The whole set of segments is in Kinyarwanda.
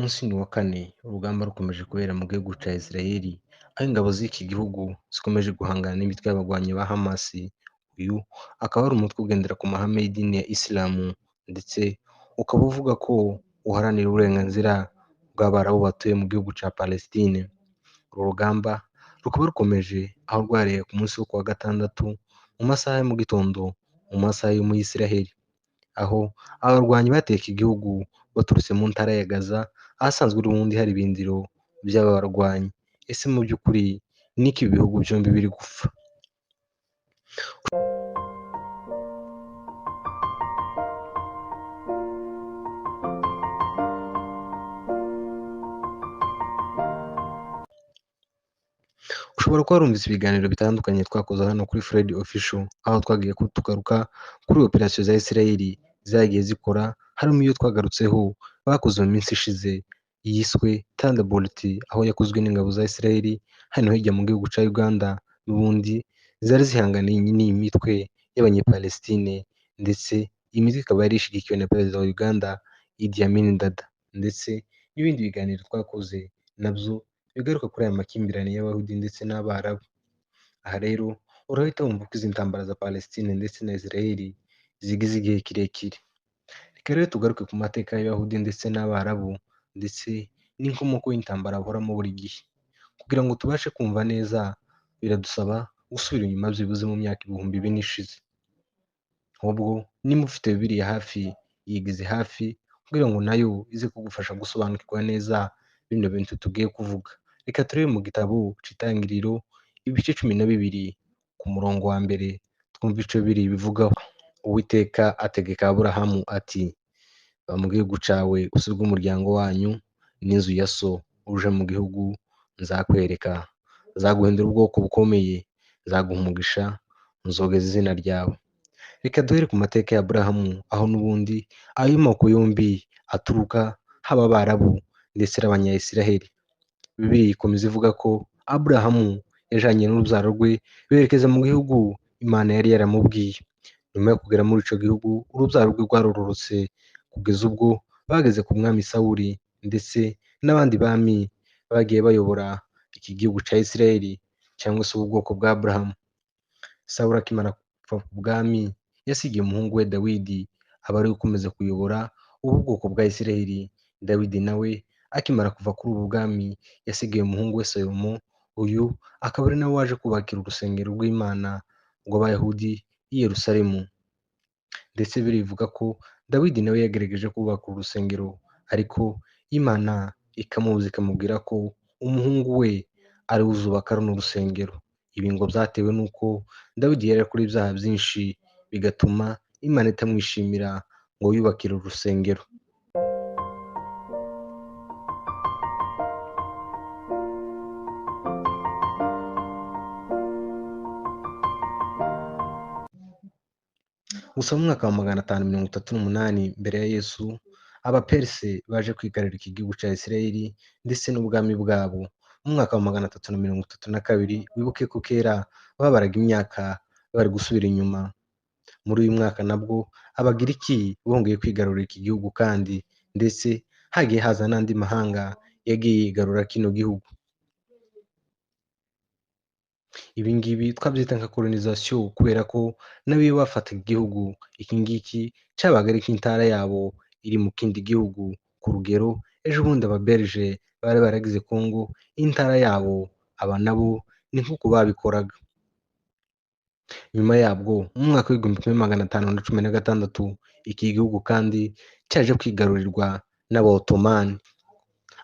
munsi ni wa kane urugamba rukomeje kubera mu gihugu cya Israel, aho ingabo z'iki gihugu zikomeje guhangana n'imitwe y'abagwanyi ba Hamas. Uyu akaba ari umutwe ugendera ku mahame y'idini ya Isilamu ndetse ukaba uvuga ko uharanira uburenganzira bw'Abarabu batuye mu gihugu cya Palestine. Uru rugamba rukaba rukomeje aho rwareye ku munsi wo kuwa gatandatu mu masaha ya mu gitondo mu masaha yo muri Israel, aho abarwanyi bateka igihugu baturutse mu ntara ya Gaza ahasanzwe ubundi hari ibindiro by'aba barwanyi. Ese mu by'ukuri niki ibi bihugu byombi biri gupfa? Ushobora kuba warumvise ibiganiro bitandukanye twakoze hano kuri Fred Official, aho twagiye tugaruka kuri operasiyo za Israel zagiye zikora, harimo iyo twagarutseho bakoze mu minsi ishize yiswe Thunderbolt, aho yakozwe n'ingabo za Israel hano hirya mu gihugu cya Uganda, n'ubundi zari zihanganiye n'iyi mitwe y'abanyepalestine, ndetse iyi mitwe ikaba yari ishyigikiwe na perezida wa Uganda Idi Amin Dada, ndetse n'ibindi biganiro twakoze nabyo bigaruka kuri aya makimbirane y'Abayahudi ndetse n'Abarabu. Aha rero urahita wumva ko izi ntambara za Palestine ndetse na Israel zigize igihe kirekire. Reka rero tugaruke ku mateka y'Abayahudi ndetse n'Abarabu ndetse n'inkomoko y'intambara bahoramo buri gihe. Kugira ngo tubashe kumva neza biradusaba gusubira inyuma byibuze mu myaka ibihumbi bine ishize. Ahubwo niba ufite Bibiliya hafi, yigize hafi kugira ngo nayo ize kugufasha gusobanukirwa neza bino bintu tugiye kuvuga. Reka turebe mu gitabo cy'Itangiriro ibice 12 ku murongo wa mbere, twumva icyo biri bivugaho. Uwiteka ategeka Aburahamu ati, va mu gihugu cyawe usige umuryango wanyu n'inzu ya so, uje mu gihugu nzakwereka, nzaguhindura ubwoko bukomeye, nzaguha umugisha, nzogeza izina ryawe. Reka duhere ku mateka ya Aburahamu, aho n'ubundi ayo moko yombi aturuka, haba Abarabu ndetse n'Abanyayisiraheli. Bibiliya ikomeza ivuga ko Aburahamu yajanye n'urubyaro rwe berekeza mu gihugu Imana yari yaramubwiye. Nyuma yo kugera muri ico gihugu, urubyaro rwe rwarororotse kugeza ubwo bageze ku mwami Sawuli ndetse n'abandi bami bagiye bayobora iki gihugu cya Isiraheli cyangwa se ubwoko bwa Aburahamu. Sawuli akimara kuva ku bwami yasigiye umuhungu we Dawidi aba ari gukomeza kuyobora ubu bwoko bwa Isiraheli. Dawidi nawe akimara kuva kuri ubu bwami yasigaye umuhungu we Salomo, uyu akaba ari nawe waje kubakira urusengero rw'Imana rw'Abayahudi i Yerusalemu. Ndetse birivuga ko Dawidi nawe yagerageje kubaka urusengero, ariko Imana ikamubuza ikamubwira ko umuhungu we ari uzubaka runo rusengero. Ibi ngo byatewe n'uko Dawidi yari kuri ibyaha byinshi, bigatuma Imana itamwishimira ngo yubakire urusengero. Gusa mu mwaka wa 538 mbere ya Yesu, Abaperse baje kwigarurira iki gihugu cya Isiraheli ndetse n'ubwami bwabo. Mu mwaka wa 332 wibuke ko kera babaraga imyaka bari gusubira inyuma. Muri uyu mwaka nabwo Abagiriki bongeye kwigarurira iki gihugu, kandi ndetse hagiye haza n'andi mahanga yagiye yigarura kino gihugu. Ibi ngibi twabyita nka colonization, kubera ko nabo iyo bafataga igihugu, iki ngiki cyabaga ari nk'intara yabo iri mu kindi gihugu. Ku rugero, ejo bundi Ababerge bari baragize Congo intara yabo, aba nabo ni nk'uko babikoraga. Nyuma yabwo mu mwaka w'1516 iki gihugu kandi cyaje kwigarurirwa n'Abaotomani.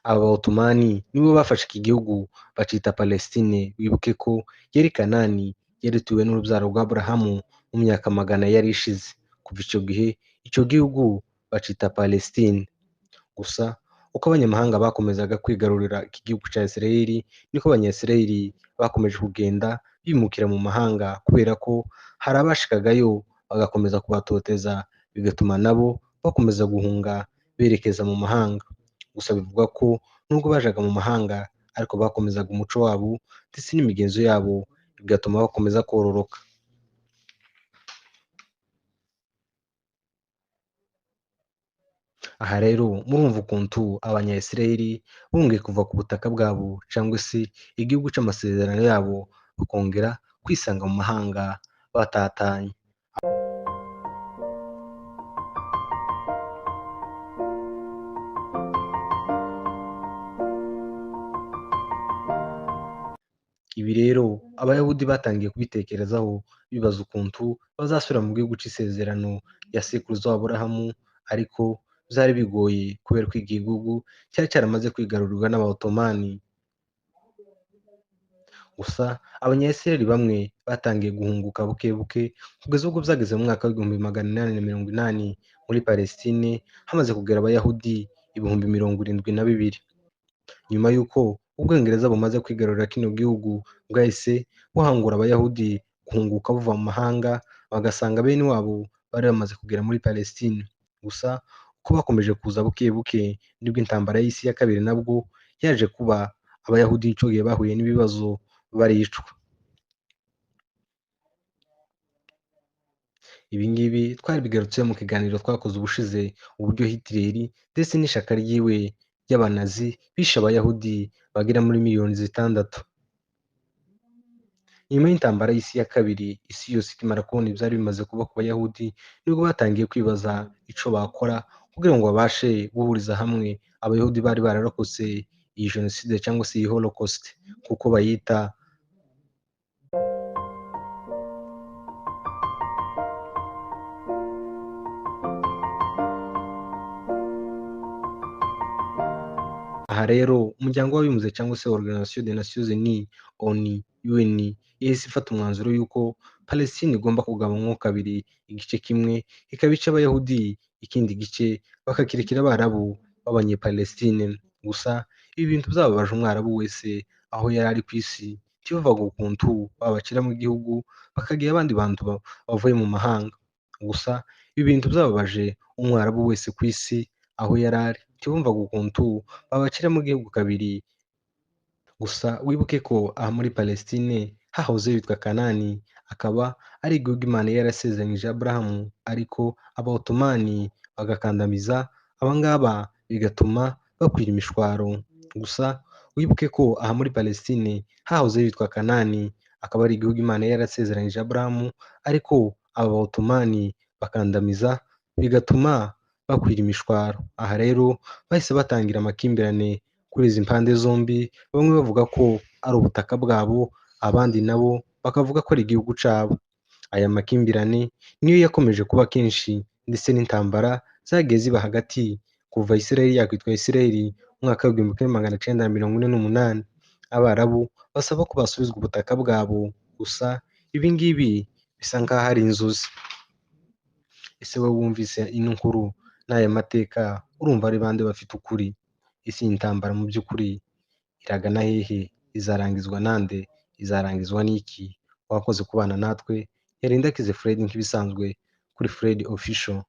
Aba Otomani nibo bafashe iki gihugu bacita Palestine. Wibuke ko yari Kanani, yari ituwe n'urubyaro rwa Aburahamu mu myaka magana yari ishize. Kuva icyo gihe icyo gihugu bacita Palestine. Gusa uko abanyamahanga bakomezaga kwigarurira iki gihugu cya Isiraheli, niko Abanyayisiraheli bakomeje kugenda bimukira mu mahanga, kubera ko hari abashikagayo bagakomeza kubatoteza, bigatuma nabo bakomeza guhunga berekeza mu mahanga. Gusa bivugwa ko nubwo bajaga mu mahanga, ariko bakomezaga umuco wabo ndetse n'imigenzo yabo, bigatuma bakomeza kororoka. Aha rero murumva ukuntu abanya-Isirayeli bongeye kuva ku butaka bwabo cyangwa se igihugu cy'amasezerano yabo bakongera kwisanga mu mahanga batatanye. Ibi rero abayahudi batangiye kubitekerezaho bibaza ukuntu bazasubira mu gihugu cy'isezerano rya sekuruza wa Aburahamu, ariko byari bigoye kubera ko iki gihugu cyari cyaramaze kwigarurwa n'abaotomani. Gusa abanyayisiraheli bamwe batangiye guhunguka buke buke kugeza ubwo byageze mu mwaka w'igihumbi magana inani na mirongo inani muri Palestine hamaze kugera abayahudi ibihumbi 72. Nyuma y'uko ubwongereza bumaze kwigarurira kino gihugu, bwahise buhangura abayahudi guhunguka buva mu mahanga bagasanga bene wabo bari bamaze kugera muri Palestine. Gusa uko bakomeje kuza buke buke nibwo intambara y'isi ya kabiri nabwo yaje kuba. Abayahudi icyo gihe bahuye n'ibibazo baricwa. Ibi ngibi twarabigarutseho mu kiganiro twakoze ubushize, uburyo Hitleri ndetse n'ishyaka ryiwe ry'abanazi bishe abayahudi bagera muri miliyoni 6. Nyuma y'intambara y'isi ya kabiri, isi yose ikimara kubona ibyari bimaze kuba ku bayahudi, nibwo batangiye kwibaza icyo bakora kugira ngo babashe guhuriza hamwe abayahudi bari bararokotse iyi jenoside cyangwa se iyi holocaust kuko bayita. Aha rero umuryango w'abibumbye cyangwa se Organisation des Nations Unies ONU UN yahise ifata umwanzuro y'uko Palestine igomba kugabanywamo kabiri, igice kimwe ikaba icy'abayahudi, ikindi gice bakakirekera abarabu b'abanyepalestine. Gusa ibi bintu byababaje umwarabu wese aho yari ari ku isi, ntibivaga ukuntu babashyira mu gihugu bakagira abandi bantu bavuye mu mahanga. Gusa ibi bintu byababaje umwarabu wese ku isi aho yari ari, ntibumvaga ukuntu babashyira mu gihugu kabiri. Gusa wibuke ko aha muri Palestine hahoze hitwa Kanani, akaba ari igihugu Imana yari yarasezeranyije Aburahamu, ariko abaotomani bagakandamiza abangaba bigatuma bakwira imishwaro. Gusa wibuke ko aha muri Palestine hahoze hitwa Kanani, akaba ari igihugu Imana yari yarasezeranyije Aburahamu, ariko aba baotomani bakandamiza bigatuma bakwira imishwaro. Aha rero bahise batangira amakimbirane kuri izi mpande zombi, bamwe bavuga ko ari ubutaka bwabo, abandi nabo bakavuga ko ari igihugu cyabo. Aya makimbirane niyo yakomeje kuba kenshi, ndetse n'intambara zagiye ziba hagati kuva Isirayeli yakwitwa Isirayeli mu mwaka w'igihumbi kimwe magana cyenda mirongo ine n'umunani. Abarabu basaba ko basubizwa ubutaka bwabo, gusa ibi ngibi bisa nk'aho ari inzozi. Ese wowe wumvise ino nkuru n'aya mateka, urumva ari bande bafite ukuri? Isi y'intambara mu by'ukuri iragana hehe? Izarangizwa nande? Izarangizwa n'iki? Wakoze kubana natwe. Yari Ndakize Fred nk'ibisanzwe kuri Fred Official.